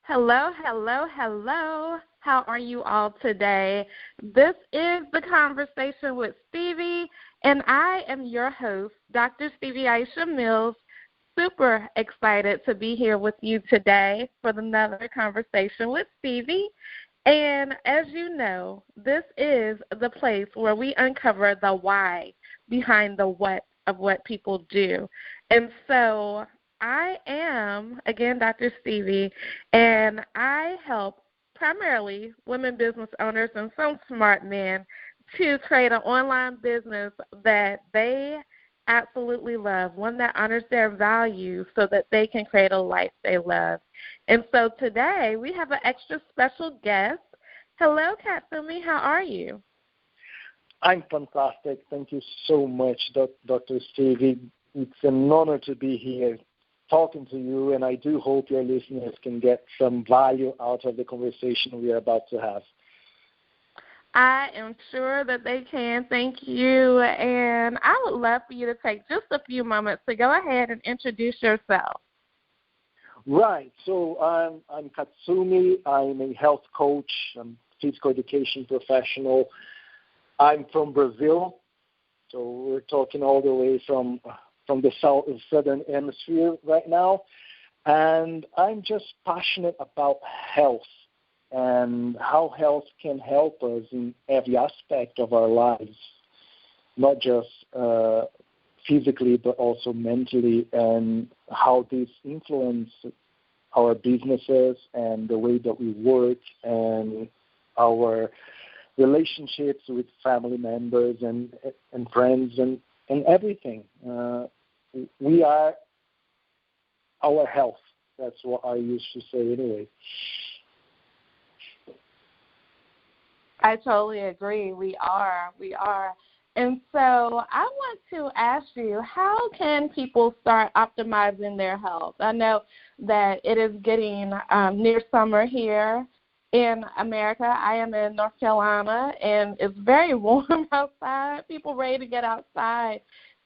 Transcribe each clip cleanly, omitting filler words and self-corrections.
Hello, hello, hello. How are you all today? This is The Conversation with Stevie, and I am your host, Dr. Stevie Aisha Mills. Super excited to be here with you today for another Conversation with Stevie. And as you know, this is the place where we uncover the why behind the what of what people do. And so I am, again, Dr. Stevie, and I help primarily women business owners and some smart men to create an online business that they absolutely love, one that honors their values so that they can create a life they love. And so today we have an extra special guest. Hello, Katsumi. How are you? I'm fantastic. Thank you so much, Dr. Stevie. It's an honor to be here talking to you, and I do hope your listeners can get some value out of the conversation we are about to have. I am sure that they can. Thank you. And I would love for you to take just a few moments to go ahead and introduce yourself. Right. So I'm Katsumi. I'm a health coach. I'm a physical education professional. I'm from Brazil. So we're talking all the way from the southern hemisphere right now, and I'm just passionate about health and how health can help us in every aspect of our lives, not just physically but also mentally, and how this influences our businesses and the way that we work and our relationships with family members and friends and everything. We are our health. That's what I used to say anyway. I totally agree. We are. And so I want to ask you, how can people start optimizing their health? I know that it is getting near summer here in America. I am in North Carolina, and it's very warm outside. People ready to get outside.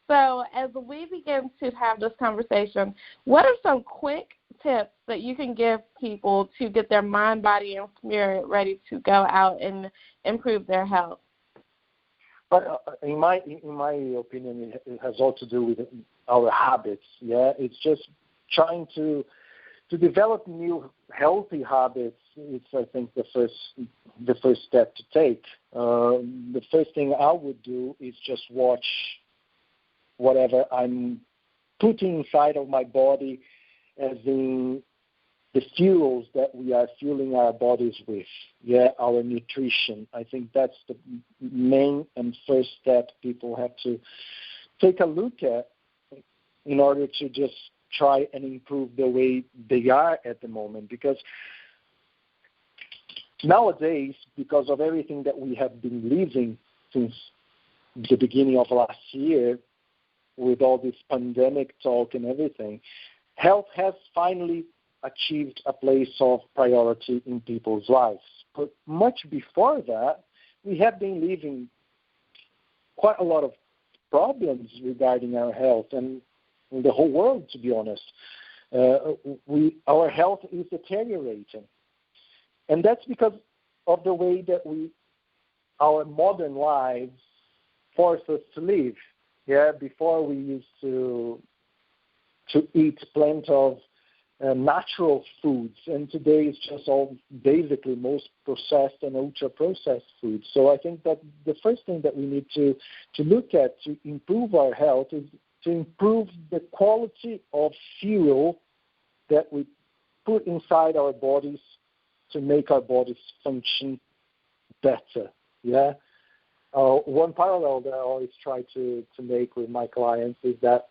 So as we begin to have this conversation, what are some quick tips that you can give people to get their mind, body, and spirit ready to go out and improve their health? But in my opinion, it has all to do with our habits. Yeah, it's just trying to develop new healthy habits. It's, I think, the first step to take. The first thing I would do is just watch whatever I'm putting inside of my body, as in the fuels that we are fueling our bodies with, our nutrition. I think that's the main and first step people have to take a look at in order to just try and improve the way they are at the moment. Because nowadays, because of everything that we have been living since the beginning of last year, with all this pandemic talk and everything, health has finally achieved a place of priority in people's lives. But much before that, we have been living quite a lot of problems regarding our health, and in the whole world, to be honest. Our health is deteriorating. And that's because of the way that our modern lives force us to live. Before we used to eat plenty of natural foods, and today it's just all basically most processed and ultra-processed foods. So I think that the first thing that we need to look at to improve our health is to improve the quality of fuel that we put inside our bodies to make our bodies function better. One parallel that I always try to make with my clients is that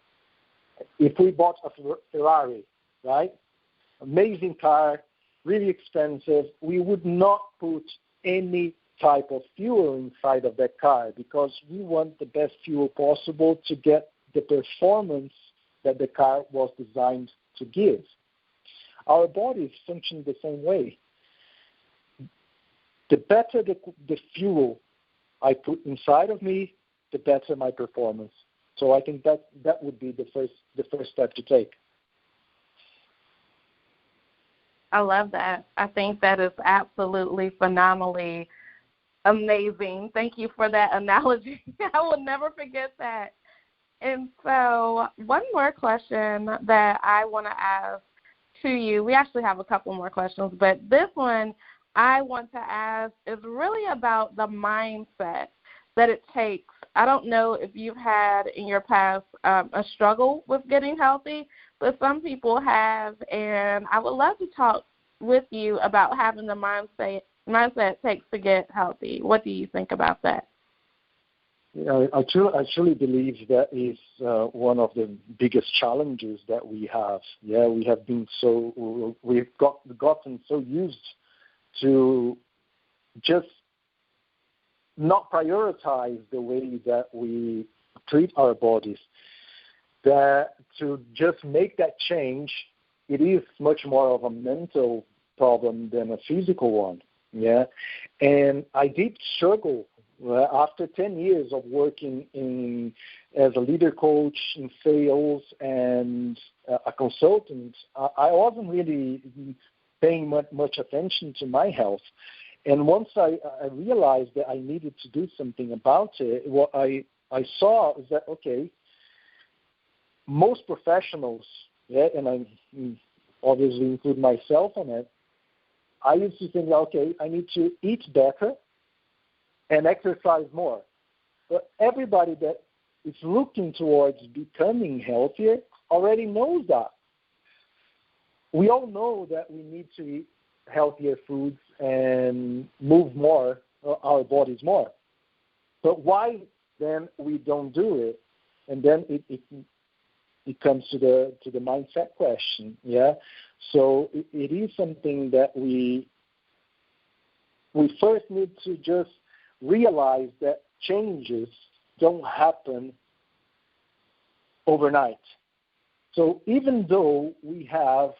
if we bought a Ferrari, right, amazing car, really expensive, we would not put any type of fuel inside of that car because we want the best fuel possible to get the performance that the car was designed to give. Our bodies function the same way. The better the fuel I put inside of me, the better my performance. So I think that would be the first step to take. I love that. I think that is absolutely phenomenally amazing. Thank you for that analogy. I will never forget that. And so one more question that I want to ask to you, we actually have a couple more questions, but this one I want to ask is really about the mindset that it takes. I don't know if you've had in your past a struggle with getting healthy, but some people have, and I would love to talk with you about having the mindset it takes to get healthy. What do you think about that? Yeah, I truly believe that is one of the biggest challenges that we have. Yeah, we've gotten so used to just not prioritize the way that we treat our bodies, that to just make that change, it is much more of a mental problem than a physical one. Yeah, and I did struggle after 10 years of working as a leader coach in sales and a consultant. I wasn't really paying much attention to my health. And once I realized that I needed to do something about it, what I saw is that, okay, most professionals, yeah, and I obviously include myself on it, I used to think, okay, I need to eat better and exercise more. But everybody that is looking towards becoming healthier already knows that. We all know that we need to eat healthier foods and move more, our bodies more. But why then we don't do it? And then it comes to the mindset question, yeah? So it is something that we first need to just realize that changes don't happen overnight. So even though we have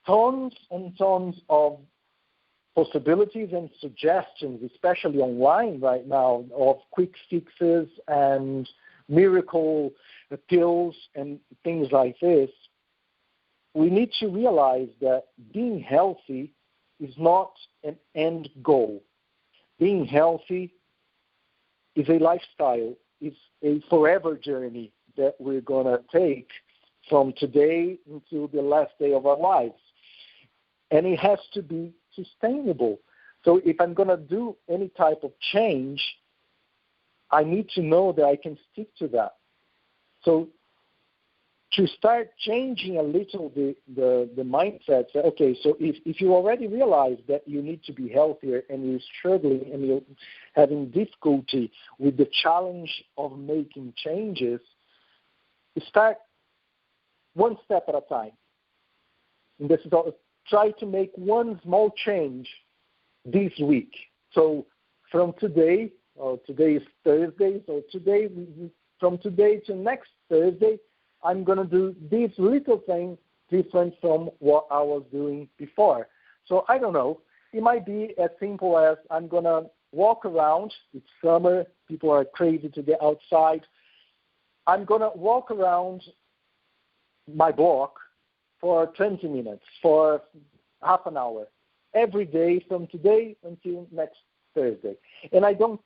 tons and tons of possibilities and suggestions, especially online right now, of quick fixes and miracle pills and things like this, we need to realize that being healthy is not an end goal. Being healthy is a lifestyle. It's a forever journey that we're going to take from today until the last day of our lives. And it has to be sustainable. So if I'm going to do any type of change, I need to know that I can stick to that. So to start changing a little the mindset, okay, so if you already realize that you need to be healthier and you're struggling and you're having difficulty with the challenge of making changes, start one step at a time. And this is all, try to make one small change this week. So from today, or today is Thursday, so from today to next Thursday, I'm going to do this little thing different from what I was doing before. So I don't know. It might be as simple as I'm going to walk around. It's summer. People are crazy to get outside. I'm going to walk around my block for 20 minutes, for half an hour, every day from today until next Thursday. And I don't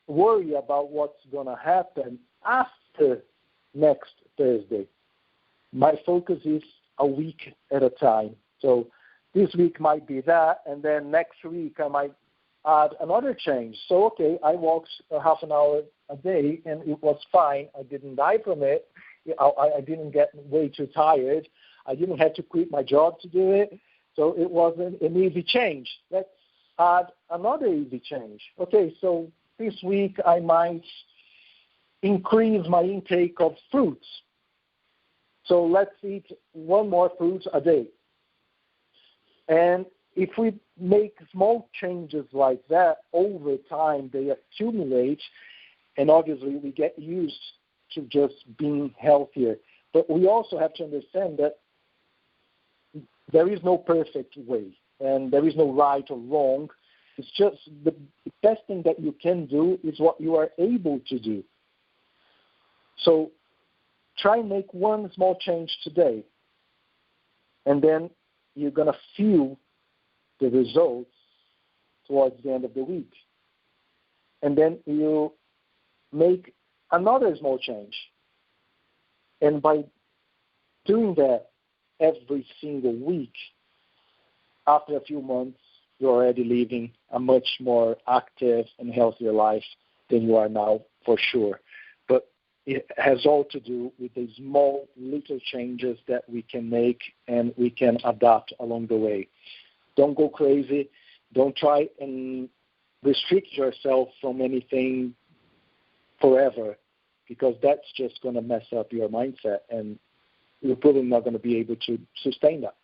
worry about what's going to happen after next Thursday. My focus is a week at a time. So this week might be that, and then next week I might add another change. So, okay, I walked a half an hour a day, and it was fine. I didn't die from it. I didn't get way too tired. I didn't have to quit my job to do it. So it wasn't an easy change. Let's add another easy change. Okay, so this week I might increase my intake of fruits. So let's eat one more fruit a day. And if we make small changes like that, over time they accumulate, and obviously we get used to just being healthier. But we also have to understand that there is no perfect way, and there is no right or wrong. It's just the best thing that you can do is what you are able to do. So try and make one small change today, and then you're going to feel the results towards the end of the week. And then you make another small change. And by doing that every single week, after a few months, you're already living a much more active and healthier life than you are now, for sure. But it has all to do with the small little changes that we can make and we can adapt along the way. Don't go crazy. Don't try and restrict yourself from anything forever, because that's just going to mess up your mindset, and you're probably not going to be able to sustain that.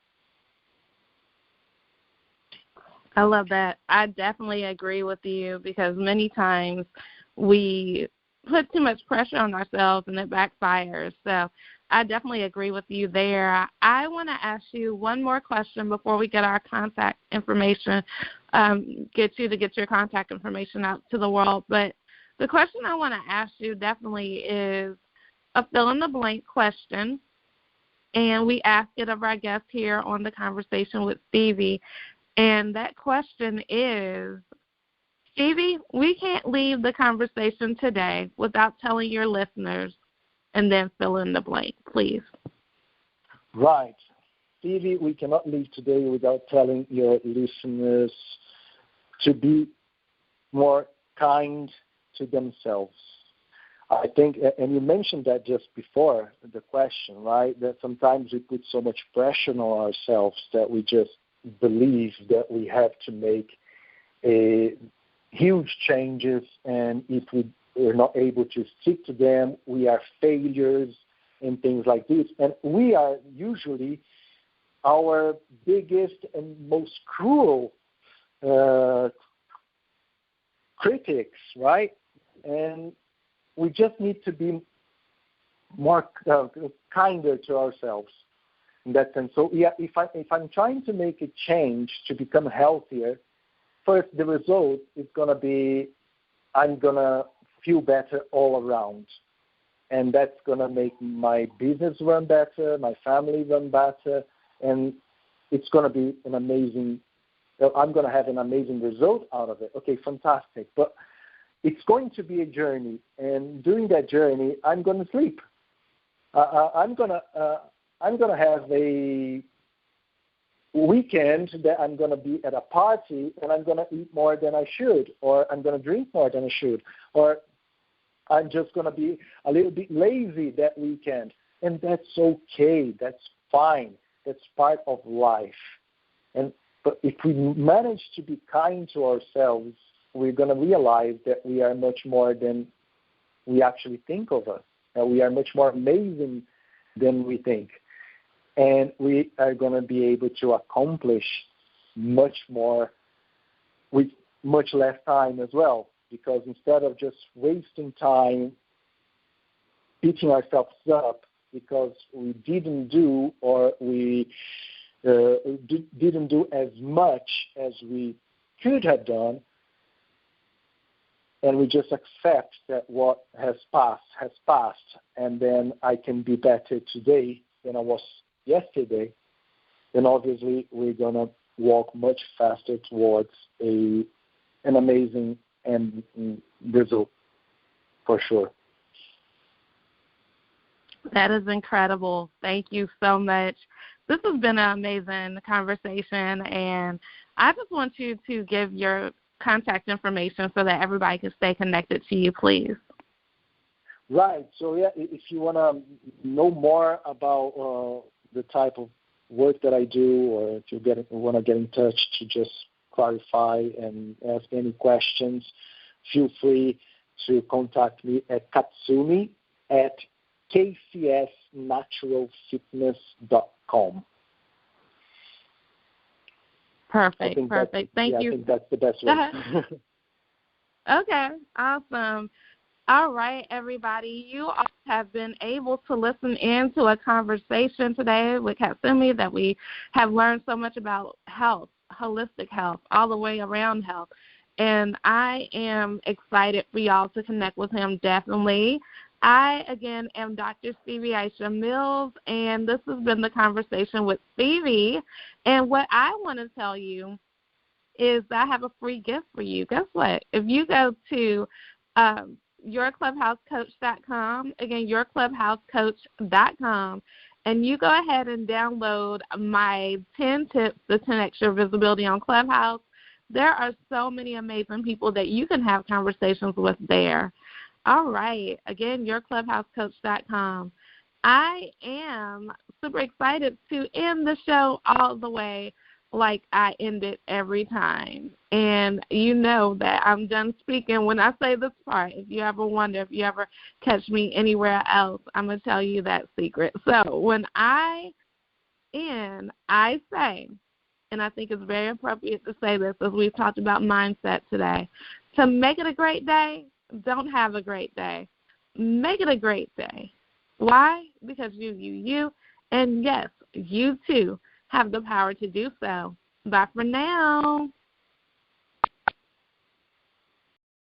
I love that. I definitely agree with you, because many times we put too much pressure on ourselves and it backfires. So I definitely agree with you there. I want to ask you one more question before we get our contact information, get your contact information out to the world. But the question I want to ask you definitely is a fill-in-the-blank question, and we ask it of our guests here on the Conversation with Stevie. And that question is, Stevie, we can't leave the conversation today without telling your listeners, and then fill in the blank, please. Right. Stevie, we cannot leave today without telling your listeners to be more kind to themselves. I think, and you mentioned that just before the question, right, that sometimes we put so much pressure on ourselves that we just believe that we have to make huge changes, and if we're not able to stick to them, we are failures and things like this. And we are usually our biggest and most cruel critics, right? And we just need to be more kinder to ourselves in that sense. So yeah, if I'm trying to make a change to become healthier, first the result is going to be I'm going to feel better all around. And that's going to make my business run better, my family run better, and it's going to be an amazing, I'm going to have an amazing result out of it. Okay, fantastic. But it's going to be a journey, and during that journey, I'm going to sleep. I'm going to have a weekend that I'm going to be at a party, and I'm going to eat more than I should, or I'm going to drink more than I should, or I'm just going to be a little bit lazy that weekend. And that's okay. That's fine. That's part of life. But if we manage to be kind to ourselves, we're going to realize that we are much more than we actually think of us. That we are much more amazing than we think. And we are going to be able to accomplish much more with much less time as well. Because instead of just wasting time beating ourselves up because we didn't do or we didn't do as much as we could have done, and we just accept that what has passed, and then I can be better today than I was yesterday, then obviously we're going to walk much faster towards an amazing end result, for sure. That is incredible. Thank you so much. This has been an amazing conversation, and I just want you to give your contact information so that everybody can stay connected to you, please. Right. So, yeah, if you want to know more about the type of work that I do, or if you want to get in touch to just clarify and ask any questions, feel free to contact me at Katsumi at kcsnaturalfitness.com. Perfect. Thank you. I think that's the best way. Okay, awesome. All right, everybody. You all have been able to listen in to a conversation today with Katsumi that we have learned so much about health, holistic health, all the way around health. And I am excited for y'all to connect with him, definitely. I, again, am Dr. Stevie Aisha Mills, and this has been the conversation with Stevie. And what I want to tell you is I have a free gift for you. Guess what? If you go to yourclubhousecoach.com, again, yourclubhousecoach.com, and you go ahead and download my 10 tips to 10x your visibility on Clubhouse, there are so many amazing people that you can have conversations with there. All right. Again, yourclubhousecoach.com. I am super excited to end the show all the way like I end it every time. And you know that I'm done speaking when I say this part. If you ever wonder, if you ever catch me anywhere else, I'm going to tell you that secret. So when I end, I say, and I think it's very appropriate to say this as we've talked about mindset today, to make it a great day, don't have a great day. Make it a great day. Why? Because you, and yes, you too have the power to do so. Bye for now.